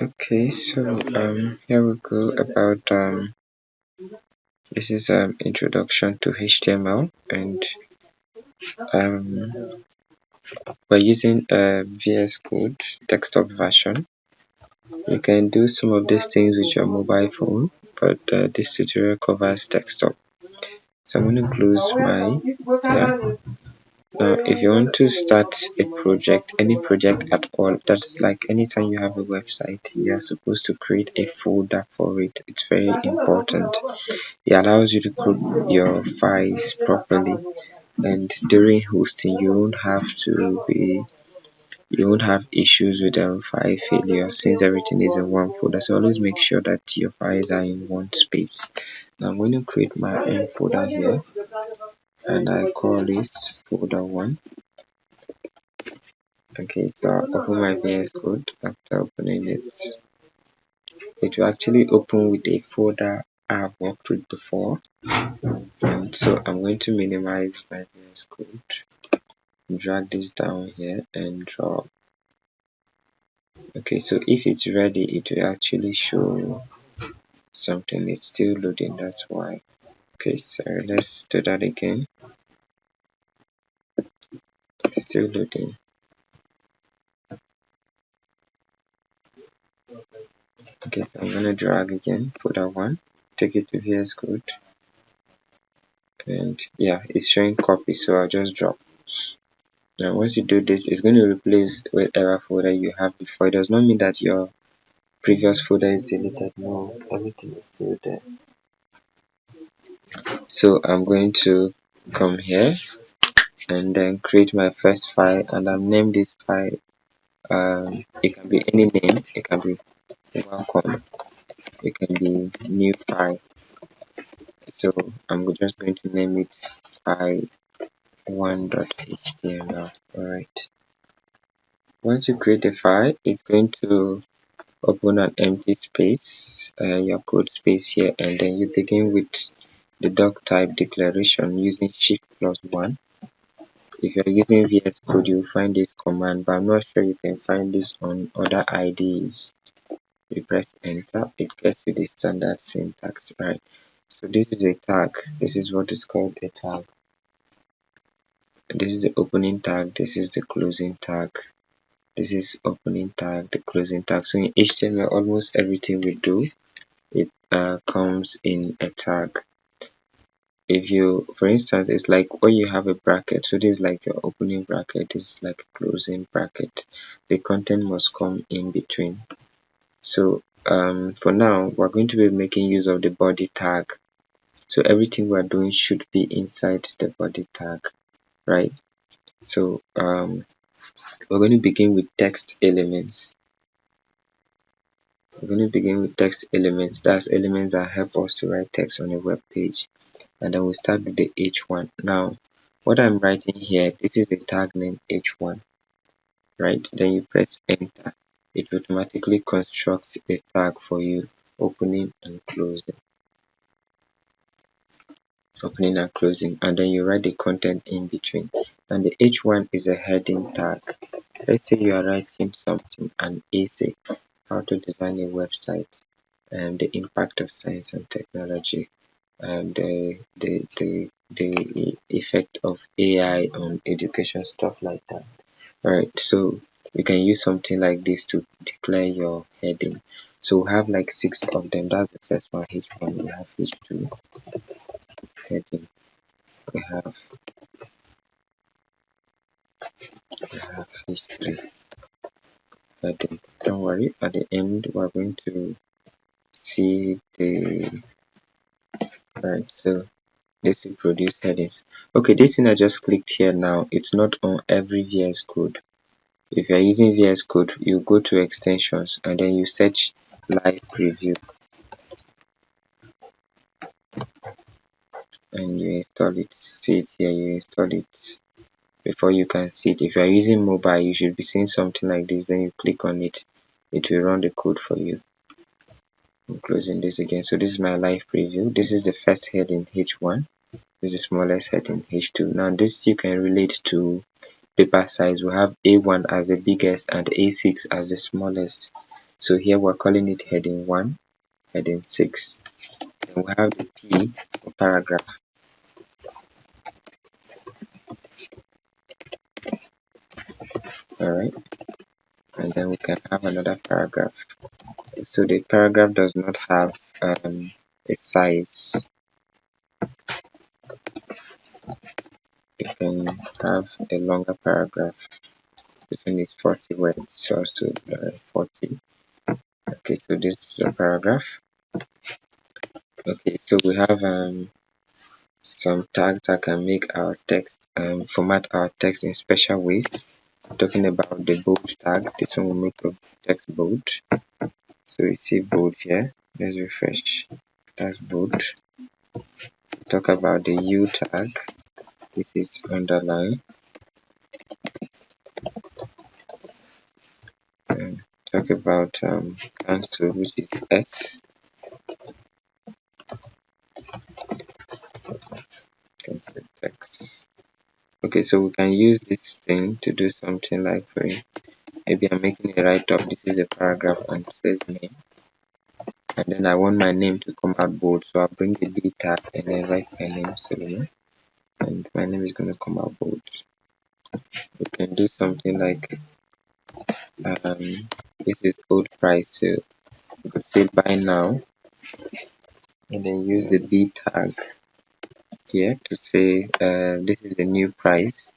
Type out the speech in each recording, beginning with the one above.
Okay, so here we go about this is introduction to HTML, and um we're using VS Code desktop version. You can do some of these things with your mobile phone, but this tutorial covers desktop. So I'm going to close my Now, if you want to start a project, any project at all, that's like anytime you have a website, you are supposed to create a folder for it. It's very important. It allows you to group your files properly, and during hosting, you won't have issues with file failure since everything is in one folder. So always make sure that your files are in one space. Now I'm going to create my own folder here, and I call it folder 1. Okay, so I'll open my VS Code. After opening it, it will actually open with a folder I've worked with before. And so I'm going to minimize my VS Code, drag this down here and drop. Okay, so if it's ready, it will actually show something. It's still loading, that's why. Okay, so let's do that again. It's still loading. Okay, so I'm gonna drag again, folder 1, take it to VS Code, and yeah, it's showing copy, so I'll just drop. Now once you do this, it's going to replace whatever folder you have before. It does not mean that your previous folder is deleted. No, everything is still there. So I'm going to come here and then create my first file, and I've named this file it can be any name. It can be welcome, it can be new file. So I'm just going to name it file 1.html. Alright, once you create a file, it's going to open an empty space, your code space here, and then you begin with the doc type declaration using Shift+1. If you're using VS Code, you'll find this command, but I'm not sure you can find this on other IDEs. You press enter, it gets you the standard syntax, right? So this is a tag. This is what is called a tag. This is the opening tag. This is the closing tag. This is opening tag, the closing tag. So in HTML, almost everything we do, it comes in a tag. If you, for instance, it's like when you have a bracket, so this is like your opening bracket, this is like a closing bracket. The content must come in between. So for now, we're going to be making use of the body tag. So everything we're doing should be inside the body tag, right? So we're going to begin with text elements. We're going to begin with text elements. That's elements that help us to write text on a web page. And then we'll start with the h1. Now, what I'm writing here, this is the tag name h1, right? Then you press enter. It automatically constructs a tag for you, opening and closing. Opening and closing, and then you write the content in between. And the h1 is a heading tag. Let's say you are writing something, an essay, how to design a website, and the impact of science and technology, and the effect of AI on education, stuff like that. Alright, so you can use something like this to declare your heading. So we have like 6 of them. That's the first one, H1. We have H2 heading. We have H3 heading. Don't worry, at the end we're going to see the right. So this will produce headings. Okay, this thing I just clicked here now, it's not on every VS Code. If you're using VS Code, you go to extensions and then you search live preview and you install it. See it here, you install it before you can see it. If you are using mobile, you should be seeing something like this. Then you click on it, it will run the code for you. I'm closing this again. So this is my live preview. This is the first heading, H1. This is the smallest heading, H2. Now this you can relate to paper size. We have A1 as the biggest and A6 as the smallest. So here we're calling it heading 1, heading 6. Then we have the P for paragraph. Alright, and then we can have another paragraph. So the paragraph does not have a size. You can have a longer paragraph. This one is 40 words, so as to 40. Okay, so this is a paragraph. Okay, so we have some tags that can make our text, format our text in special ways. Talking about the bold tag, this one will make your text bold. So you see bold here. Let's refresh. That's bold. Talk about the U tag. This is underline. Talk about cancel, which is S. Cancel text. Okay, so we can use this thing to do something like maybe I'm making a write-up. This is a paragraph and it says name. And then I want my name to come out bold, so I'll bring the B tag and then write my name, Solomon, and my name is going to come out bold. We can do something like this is old price, so we could say buy now and then use the B tag here to say this is the new price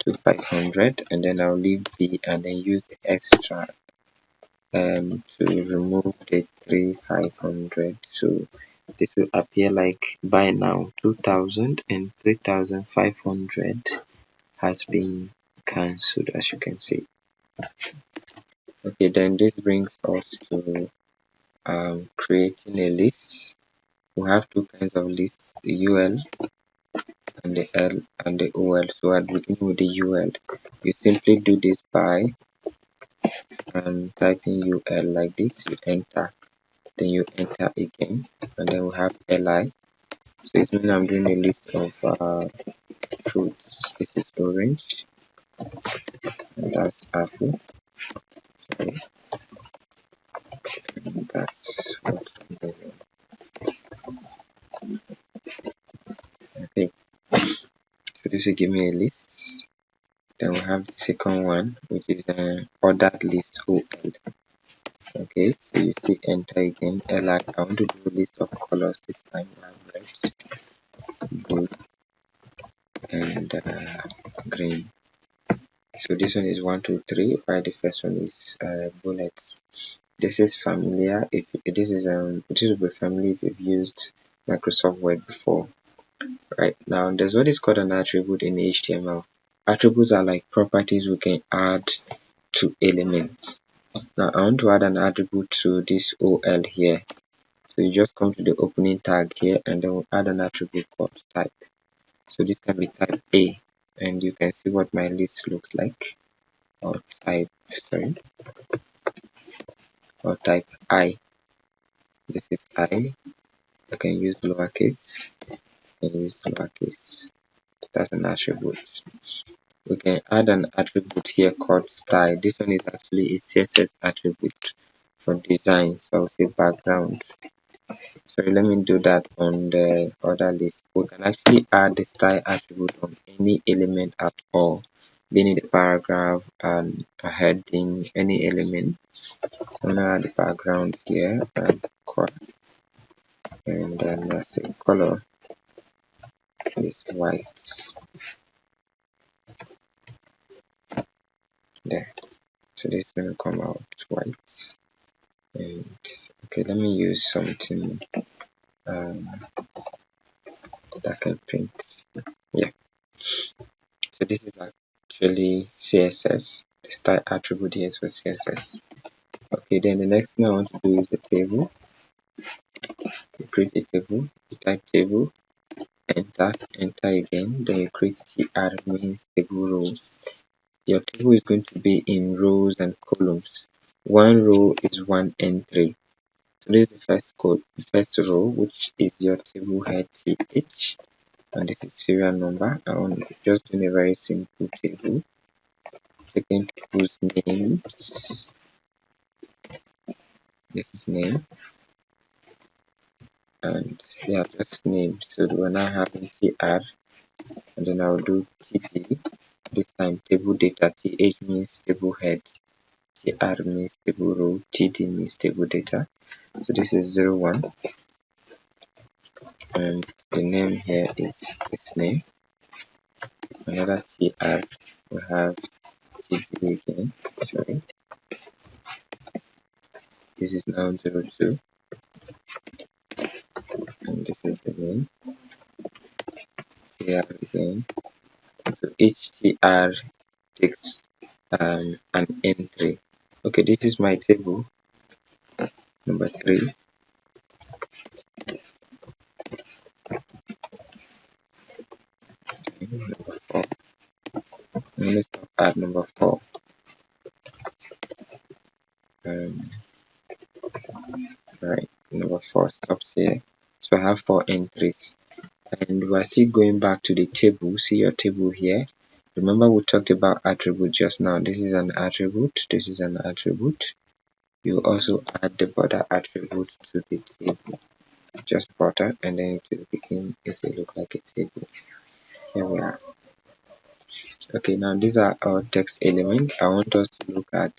to 500, and then I'll leave B and then use the extra to remove the 3500. So this will appear like buy now 2000 and 3500 has been cancelled, as you can see. Okay, then this brings us to creating a list. We have two kinds of lists, the UL and the L and the OL. So I'll begin with the UL. You simply do this by typing UL like this. You enter, then you enter again, and then we have LI. So it's mean I'm doing a list of fruits. This is orange, and that's apple. Sorry, and that's watermelon. Okay, so this will give me a list. Then we have the second one, which is ordered list OL. Okay, so you see enter again. LI. I want to do a list of colors this time. We have red, blue, and green. So this one is 1, 2, 3. While the first one is bullets. This is familiar. If this will be familiar if you've used Microsoft Word before. Right now, there's what is called an attribute in HTML. Attributes are like properties we can add to elements. Now I want to add an attribute to this OL here. So you just come to the opening tag here and then we'll add an attribute called type. So this can be type A, and you can see what my list looks like. Or type I. This is I. I can use lowercase. That's an attribute. We can add an attribute here called style. This one is actually a CSS attribute for design. So I'll say background. So let me do that on the other list. We can actually add the style attribute on any element at all, being in the paragraph and a heading, any element. So I'm gonna add the background here and color, and then let's say color is white. There. So this is gonna come out white. And okay, let me use something that can print. Yeah. So this is actually CSS. The style attribute here is for CSS. Okay, then the next thing I want to do is the table. You create a table, you type table, enter again, then you create TR, means table row. Your table is going to be in rows and columns. One row is one entry. So this is the first row, which is your table head TH, and this is serial number. I want just doing a very simple table. Taking people's names, This is name, and yeah, just name. So we're now having tr, and then I'll do td. This time table data. Th means table head, tr means table row, td means table data. So this is 01, and the name here is this name. Another tr, we have td again. Sorry, this is now 02, and this is the name. Tr again. So each tr takes an entry. Okay, this is my table number 3. Number 4. Let's stop at number 4. Um, right, number 4 stops here. So I have 4 entries, and we're still going back to the table. See your table here. Remember we talked about attribute just now. This is an attribute. This is an attribute. You also add the border attribute to the table. Just border, and then it will look like a table. Here we are. Okay, now these are our text elements. I want us to look at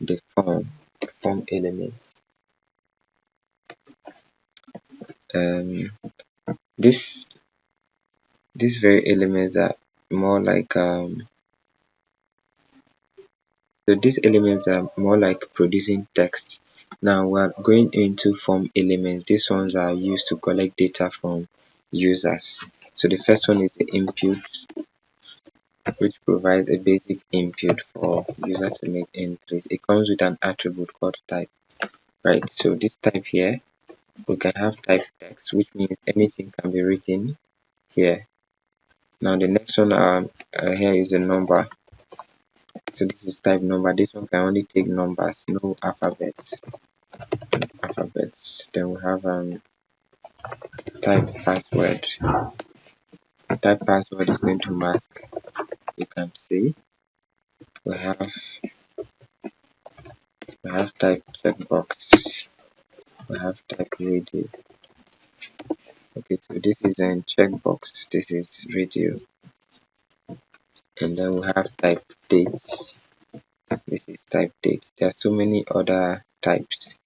the form elements. This these very elements are more like these elements are more like producing text. Now we're going into form elements. These ones are used to collect data from users. So the first one is the input, which provides a basic input for user to make entries. It comes with an attribute called type. Right, so this type here, we can have type text, which means anything can be written here. Now the next one here is a number. So this is type number. This one can only take numbers, no alphabets. Then we have type password. Type password is going to mask. You can see we have type checkbox. We have type radio. Okay, so this is a checkbox. This is radio. And then we have type dates. This is type date. There are so many other types.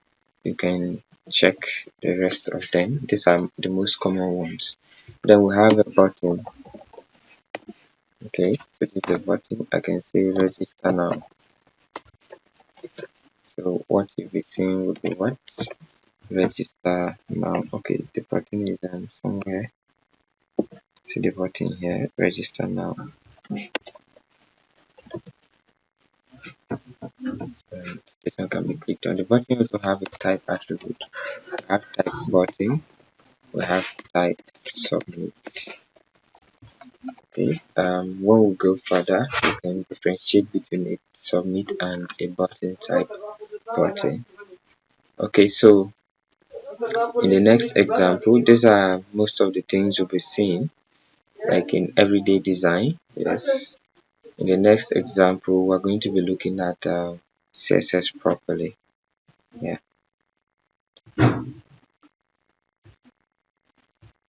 You can check the rest of them. These are the most common ones. Then we have a button. Okay, so this is a button. I can say register now. So what you'll be seeing will be what? Register now. Okay, the button is somewhere. See the button here, register now. And this one can be clicked on. The button also have a type attribute. We have type button. We have type submit. Okay. When we go further, we can differentiate between a submit and a button type button. Okay, so in the next example, these are most of the things you'll be seeing, like in everyday design. Yes. In the next example, we're going to be looking at CSS properly. Yeah.